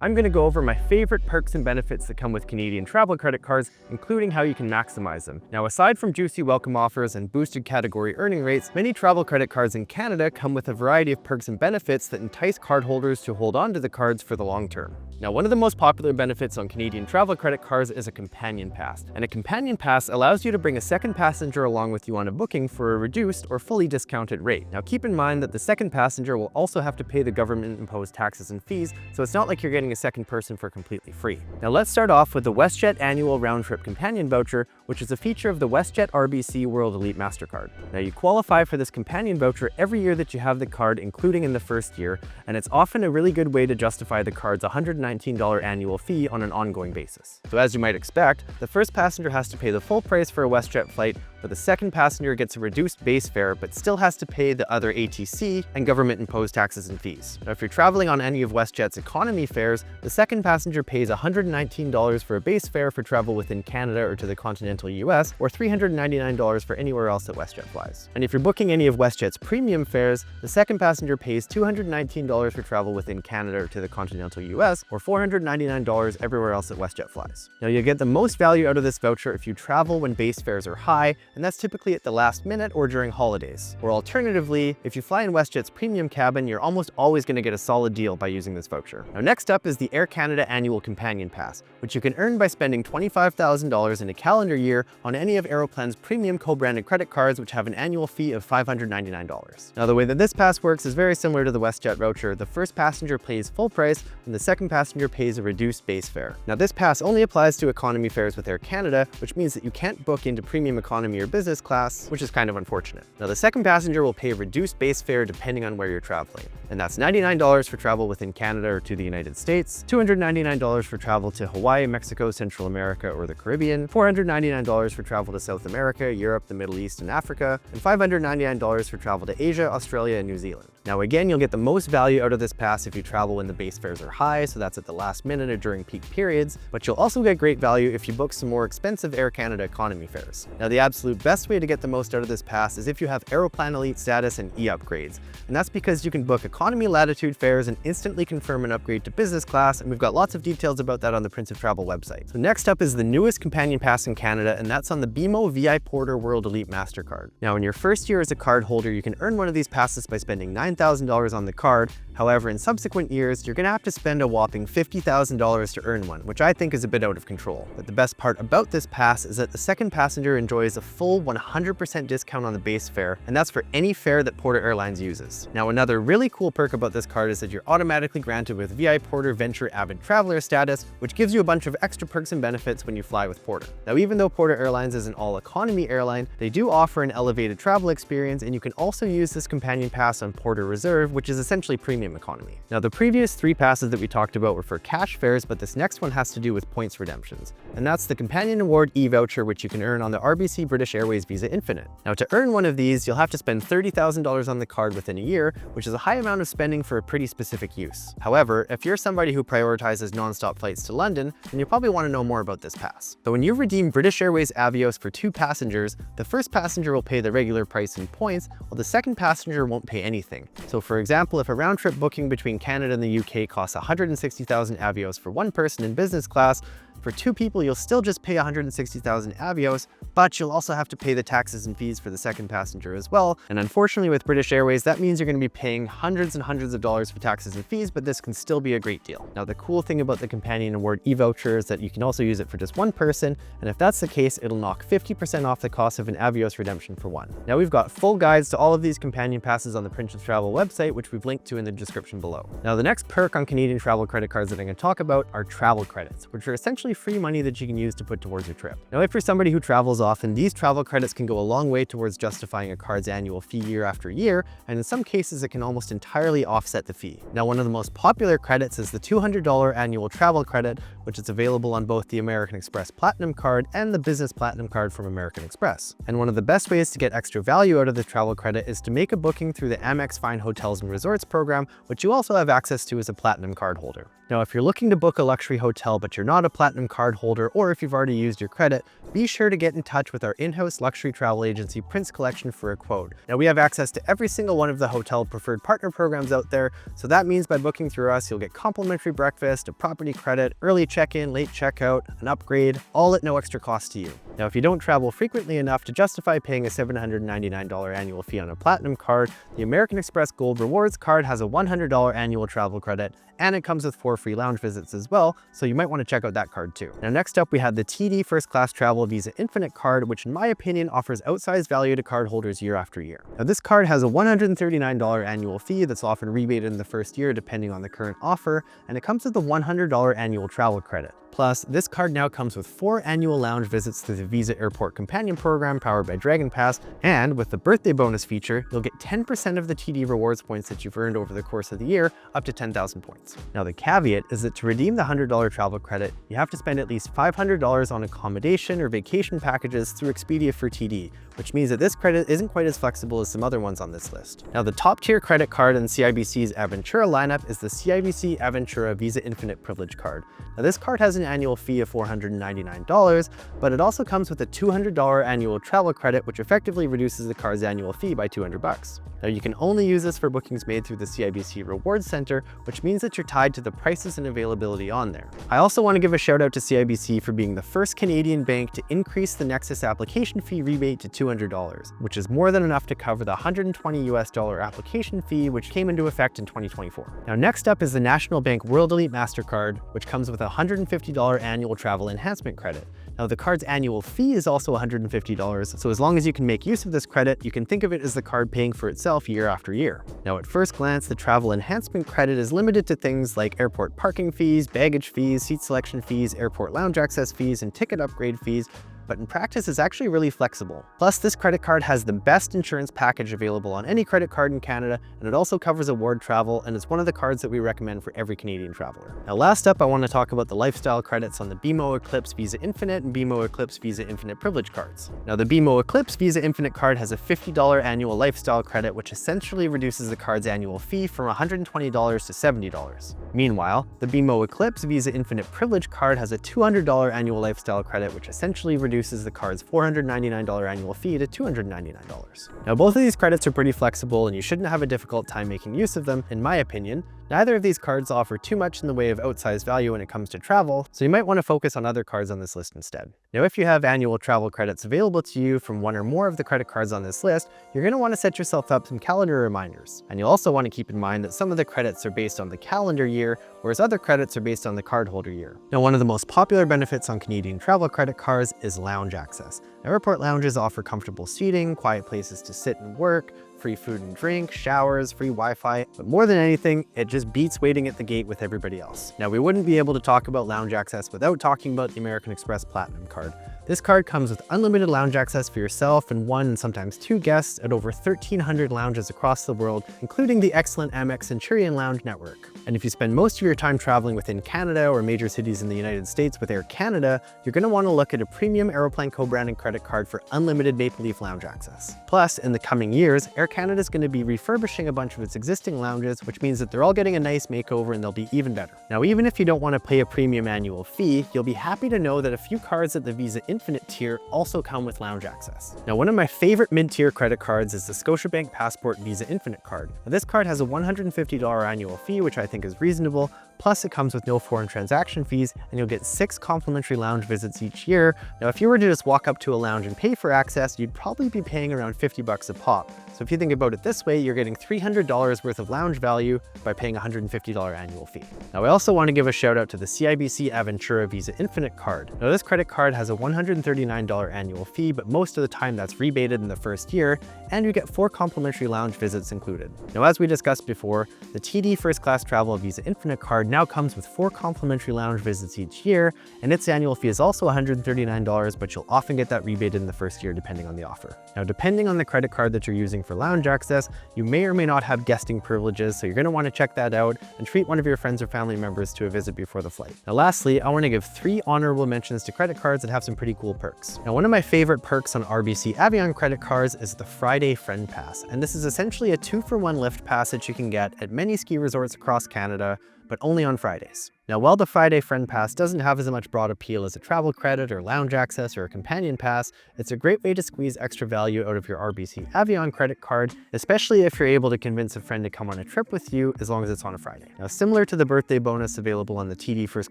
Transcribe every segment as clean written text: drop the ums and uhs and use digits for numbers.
I'm going to go over my favorite perks and benefits that come with Canadian travel credit cards, including how you can maximize them. Now, aside from juicy welcome offers and boosted category earning rates, many travel credit cards in Canada come with a variety of perks and benefits that entice cardholders to hold on to the cards for the long term. Now, one of the most popular benefits on Canadian travel credit cards is a companion pass. And a companion pass allows you to bring a second passenger along with you on a booking for a reduced or fully discounted rate. Now, keep in mind that the second passenger will also have to pay the government-imposed taxes and fees, so it's not like you're getting a second person for completely free. Now, let's start off with the WestJet annual round-trip companion voucher, which is a feature of the WestJet RBC World Elite MasterCard. Now, you qualify for this companion voucher every year that you have the card, including in the first year, and it's often a really good way to justify the card's $119 annual fee on an ongoing basis. So as you might expect, the first passenger has to pay the full price for a WestJet flight, but the second passenger gets a reduced base fare but still has to pay the other ATC and government-imposed taxes and fees. Now, if you're traveling on any of WestJet's economy fares, the second passenger pays $119 for a base fare for travel within Canada or to the continental US, or $399 for anywhere else that WestJet flies. And if you're booking any of WestJet's premium fares, the second passenger pays $219 for travel within Canada or to the continental US, or $499 everywhere else that WestJet flies. Now, you'll get the most value out of this voucher if you travel when base fares are high, and that's typically at the last minute or during holidays. Or alternatively, if you fly in WestJet's premium cabin, you're almost always going to get a solid deal by using this voucher. Now, next up is the Air Canada Annual Companion Pass, which you can earn by spending $25,000 in a calendar year on any of Aeroplan's premium co-branded credit cards, which have an annual fee of $599. Now, the way that this pass works is very similar to the WestJet voucher. The first passenger pays full price, and the second passenger pays a reduced base fare. Now, this pass only applies to economy fares with Air Canada, which means that you can't book into premium economy or business class, which is kind of unfortunate. Now, the second passenger will pay a reduced base fare depending on where you're traveling, and that's $99 for travel within Canada or to the United States, $299 for travel to Hawaii, Mexico, Central America, or the Caribbean, $499 for travel to South America, Europe, the Middle East, and Africa, and $599 for travel to Asia, Australia, and New Zealand. Now, again, you'll get the most value out of this pass if you travel when the base fares are high, so that's at the last minute or during peak periods, but you'll also get great value if you book some more expensive Air Canada economy fares. Now, the absolute best way to get the most out of this pass is if you have Aeroplan Elite status and e-upgrades, and that's because you can book economy latitude fares and instantly confirm an upgrade to business class, and we've got lots of details about that on the Prince of Travel website. So next up is the newest companion pass in Canada, and that's on the BMO VI Porter World Elite MasterCard. Now, in your first year as a card holder, you can earn one of these passes by spending $9,000 on the card. However, in subsequent years, you're going to have to spend a whopping $50,000 to earn one, which I think is a bit out of control. But the best part about this pass is that the second passenger enjoys a full 100% discount on the base fare, and that's for any fare that Porter Airlines uses. Now, another really cool perk about this card is that you're automatically granted with VI Porter Venture Avid Traveler status, which gives you a bunch of extra perks and benefits when you fly with Porter. Now, even though Porter Airlines is an all-economy airline, they do offer an elevated travel experience, and you can also use this companion pass on Porter Reserve, which is essentially premium economy. Now, the previous three passes that we talked about were for cash fares, but this next one has to do with points redemptions. And that's the Companion Award e-voucher, which you can earn on the RBC British Airways Visa Infinite. Now, to earn one of these, you'll have to spend $30,000 on the card within a year, which is a high amount of spending for a pretty specific use. However, if you're somebody who prioritizes non-stop flights to London, then you'll probably want to know more about this pass. So when you redeem British Airways Avios for 2 passengers, the first passenger will pay the regular price in points, while the second passenger won't pay anything. So for example, if a round-trip booking between Canada and the UK costs 160,000 Avios for one person in business class, for 2 people, you'll still just pay 160,000 Avios, but you'll also have to pay the taxes and fees for the second passenger as well. And unfortunately with British Airways, that means you're going to be paying hundreds and hundreds of dollars for taxes and fees, but this can still be a great deal. Now, the cool thing about the Companion Award e-voucher is that you can also use it for just one person, and if that's the case, it'll knock 50% off the cost of an Avios redemption for one. Now, we've got full guides to all of these companion passes on the Prince of Travel website, which we've linked to in the description below. Now, the next perk on Canadian travel credit cards that I'm going to talk about are travel credits, which are essentially free money that you can use to put towards your trip. Now, if you're somebody who travels often, these travel credits can go a long way towards justifying a card's annual fee year after year, and in some cases, it can almost entirely offset the fee. Now, one of the most popular credits is the $200 annual travel credit, which is available on both the American Express Platinum card and the Business Platinum card from American Express. And one of the best ways to get extra value out of the travel credit is to make a booking through the Amex Fine Hotels and Resorts program, which you also have access to as a Platinum card holder. Now, if you're looking to book a luxury hotel, but you're not a Platinum Platinum card holder, or if you've already used your credit, be sure to get in touch with our in-house luxury travel agency, Prince Collection, for a quote. Now, we have access to every single one of the hotel preferred partner programs out there, so that means by booking through us, you'll get complimentary breakfast, a property credit, early check-in, late checkout, an upgrade, all at no extra cost to you. Now, if you don't travel frequently enough to justify paying a $799 annual fee on a Platinum card, the American Express Gold Rewards card has a $100 annual travel credit, and it comes with 4 free lounge visits as well, so you might want to check out that card too. Now, next up, we have the TD First Class Travel Visa Infinite card, which in my opinion offers outsized value to card holders year after year. Now, this card has a $139 annual fee that's often rebated in the first year depending on the current offer, and it comes with a $100 annual travel credit. Plus, this card now comes with 4 annual lounge visits through the Visa Airport Companion Program powered by Dragon Pass, and with the birthday bonus feature, you'll get 10% of the TD rewards points that you've earned over the course of the year, up to 10,000 points. Now, the caveat is that to redeem the $100 travel credit, you have to spend at least $500 on accommodation or vacation packages through Expedia for TD, which means that this credit isn't quite as flexible as some other ones on this list. Now, the top tier credit card in CIBC's Aventura lineup is the CIBC Aventura Visa Infinite Privilege card. Now, this card has an annual fee of $499, but it also comes with a $200 annual travel credit, which effectively reduces the card's annual fee by $200. Now, you can only use this for bookings made through the CIBC Rewards Center, which means that you're tied to the prices and availability on there. I also want to give a shout out to CIBC for being the first Canadian bank to increase the Nexus application fee rebate to $200, which is more than enough to cover the $120 application fee, which came into effect in 2024. Now, next up is the National Bank World Elite MasterCard, which comes with a $150 annual travel enhancement credit. Now, the card's annual fee is also $150, so as long as you can make use of this credit, you can think of it as the card paying for itself year after year. Now, at first glance, the travel enhancement credit is limited to things like airport parking fees, baggage fees, seat selection fees, airport lounge access fees, and ticket upgrade fees, but in practice, it's actually really flexible. Plus, this credit card has the best insurance package available on any credit card in Canada, and it also covers award travel, and it's one of the cards that we recommend for every Canadian traveler. Now, last up, I want to talk about the lifestyle credits on the BMO Eclipse Visa Infinite and BMO Eclipse Visa Infinite Privilege cards. Now, the BMO Eclipse Visa Infinite card has a $50 annual lifestyle credit, which essentially reduces the card's annual fee from $120 to $70. Meanwhile, the BMO Eclipse Visa Infinite Privilege card has a $200 annual lifestyle credit, which essentially reduces the card's $499 annual fee to $299. Now, both of these credits are pretty flexible, and you shouldn't have a difficult time making use of them, in my opinion. Neither of these cards offer too much in the way of outsized value when it comes to travel, so you might want to focus on other cards on this list instead. Now, if you have annual travel credits available to you from one or more of the credit cards on this list, you're going to want to set yourself up some calendar reminders. And you'll also want to keep in mind that some of the credits are based on the calendar year, whereas other credits are based on the cardholder year. Now, one of the most popular benefits on Canadian travel credit cards is lounge access. Airport lounges offer comfortable seating, quiet places to sit and work, free food and drink, showers, free Wi-Fi, but more than anything, it just beats waiting at the gate with everybody else. Now, we wouldn't be able to talk about lounge access without talking about the American Express Platinum card. This card comes with unlimited lounge access for yourself and 1 and sometimes 2 guests at over 1,300 lounges across the world, including the excellent Amex Centurion Lounge network. And if you spend most of your time traveling within Canada or major cities in the United States with Air Canada, you're going to want to look at a premium Aeroplan co-branded credit card for unlimited Maple Leaf lounge access. Plus, in the coming years, Air Canada is going to be refurbishing a bunch of its existing lounges, which means that they're all getting a nice makeover and they'll be even better. Now, even if you don't want to pay a premium annual fee, you'll be happy to know that a few cards at the Visa Infinite tier also come with lounge access. Now, one of my favorite mid-tier credit cards is the Scotiabank Passport Visa Infinite card. Now, this card has a $150 annual fee, which I think is reasonable. Plus, it comes with no foreign transaction fees, and you'll get 6 complimentary lounge visits each year. Now, if you were to just walk up to a lounge and pay for access, you'd probably be paying around $50 a pop. So if you think about it this way, you're getting $300 worth of lounge value by paying a $150 annual fee. Now, I also want to give a shout out to the CIBC Aventura Visa Infinite card. Now, this credit card has a $139 annual fee, but most of the time that's rebated in the first year, and you get 4 complimentary lounge visits included. Now, as we discussed before, the TD First Class Travel Visa Infinite card now comes with 4 complimentary lounge visits each year, and its annual fee is also $139, but you'll often get that rebated in the first year depending on the offer. Now, depending on the credit card that you're using for lounge access, you may or may not have guesting privileges, so you're going to want to check that out and treat one of your friends or family members to a visit before the flight. Now, lastly, I want to give 3 honorable mentions to credit cards that have some pretty cool perks. Now, one of my favorite perks on RBC Avion credit cards is the Friday Friend Pass, and this is essentially a 2-for-1 lift pass that you can get at many ski resorts across Canada, but only on Fridays. Now, while the Friday Friend Pass doesn't have as much broad appeal as a travel credit or lounge access or a companion pass, it's a great way to squeeze extra value out of your RBC Avion credit card, especially if you're able to convince a friend to come on a trip with you as long as it's on a Friday. Now, similar to the birthday bonus available on the TD First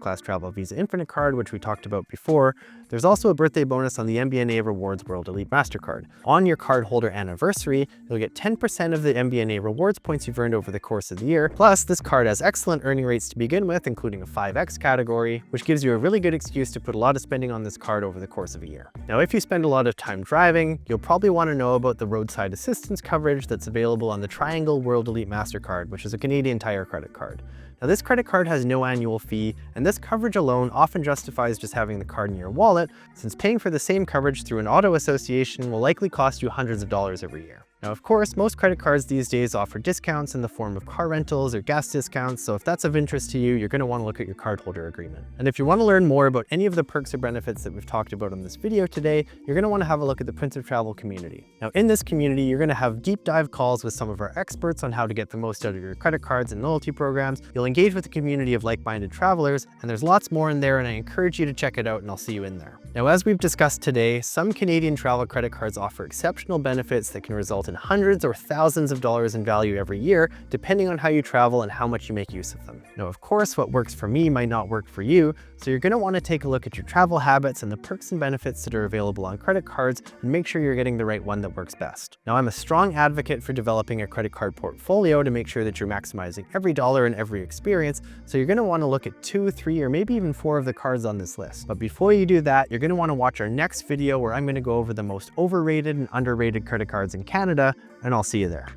Class Travel Visa Infinite card, which we talked about before, there's also a birthday bonus on the MBNA Rewards World Elite MasterCard. On your cardholder anniversary, you'll get 10% of the MBNA rewards points you've earned over the course of the year. Plus, this card has excellent earning rates to begin with, including a 5x category, which gives you a really good excuse to put a lot of spending on this card over the course of a year. Now, if you spend a lot of time driving, you'll probably want to know about the roadside assistance coverage that's available on the Triangle World Elite MasterCard, which is a Canadian Tire credit card. Now, this credit card has no annual fee, and this coverage alone often justifies just having the card in your wallet, since paying for the same coverage through an auto association will likely cost you hundreds of dollars every year. Now, of course, most credit cards these days offer discounts in the form of car rentals or gas discounts, so if that's of interest to you, you're going to want to look at your cardholder agreement. And if you want to learn more about any of the perks or benefits that we've talked about in this video today, you're going to want to have a look at the Prince of Travel community. Now, in this community, you're going to have deep dive calls with some of our experts on how to get the most out of your credit cards and loyalty programs. You'll engage with a community of like-minded travelers, and there's lots more in there, and I encourage you to check it out, and I'll see you in there. Now, as we've discussed today, some Canadian travel credit cards offer exceptional benefits that can result in hundreds or thousands of dollars in value every year, depending on how you travel and how much you make use of them. Now, of course, what works for me might not work for you, so you're going to want to take a look at your travel habits and the perks and benefits that are available on credit cards and make sure you're getting the right one that works best. Now, I'm a strong advocate for developing a credit card portfolio to make sure that you're maximizing every dollar and every experience, so you're going to want to look at 2, 3, or maybe even 4 of the cards on this list. But before you do that, you're going to want to watch our next video where I'm going to go over the most overrated and underrated credit cards in Canada, and I'll see you there.